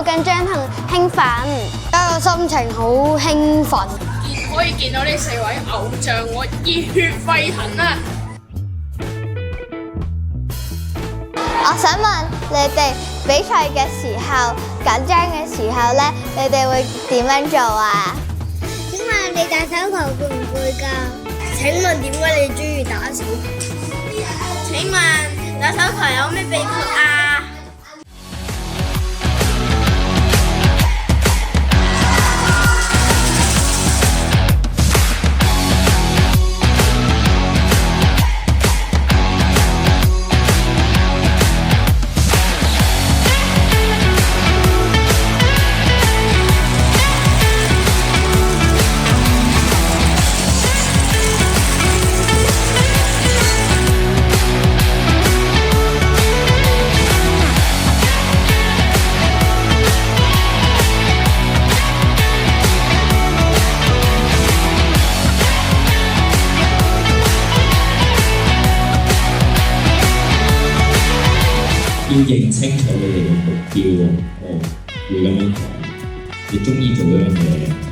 好緊張同興奮，而家個心情好興奮。可以見到呢4位偶像，我熱血沸騰啊！我想問你哋比賽嘅時候緊張嘅時候咧，你哋會點樣做啊？請問你打手球會唔會㗎？請問點解你中意打手球？請問打手球有咩秘訣啊？要認清楚你哋嘅目標會咁樣講，你中意做一樣嘢，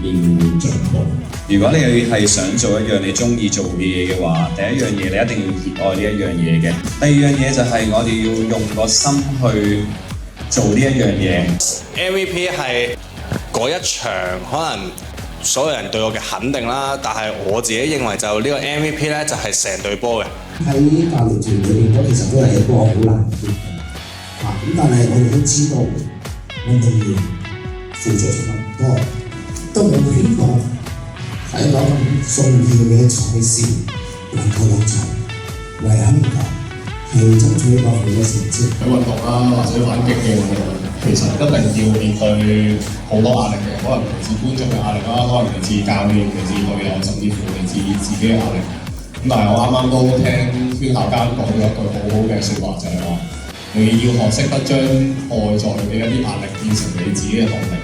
你要進步。如果你係想做一樣你中意做嘅嘢嘅話，第一樣嘢你一定要熱愛呢一樣嘢嘅。第二樣嘢就係我哋要用個心去做呢一樣嘢。MVP 係嗰一場可能所有人對我嘅肯定啦，但係我自己認為就呢個 MVP 咧就係成隊波嘅。喺教練團裏面，我其實都係一個好難嘅決定。咁但係我哋都知道運動員付出咗咁多，都冇希望喺一個咁重要嘅賽事能夠落場，為香港係爭取一個好嘅成績。喺運動啦，或者反擊嘅運動，其實一定要面對好多壓力嘅，可能嚟自觀眾嘅壓力啦，可能嚟自教練、嚟自隊友，甚至乎嚟自自己嘅壓力。咁但係我啱啱都聽宣校監講咗一句好好嘅説話，就係話你要學識得將外在嘅一啲壓力變成你自己嘅動力。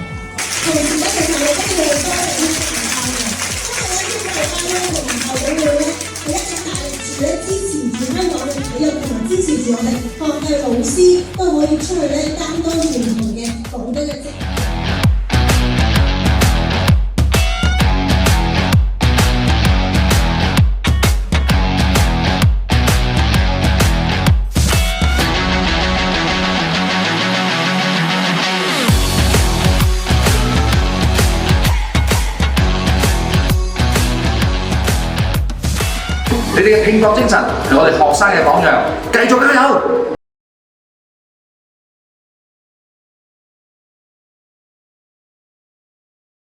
同時咧，其實你都要多啲評價嘅，因為呢啲評價咧，同後輩咧係一直大力住咧支持住香港嘅體育，同埋支持住我哋學界老師都可以出去咧擔當唔同嘅港隊嘅職。你哋嘅拼搏精神係我哋學生嘅榜樣，繼續加油！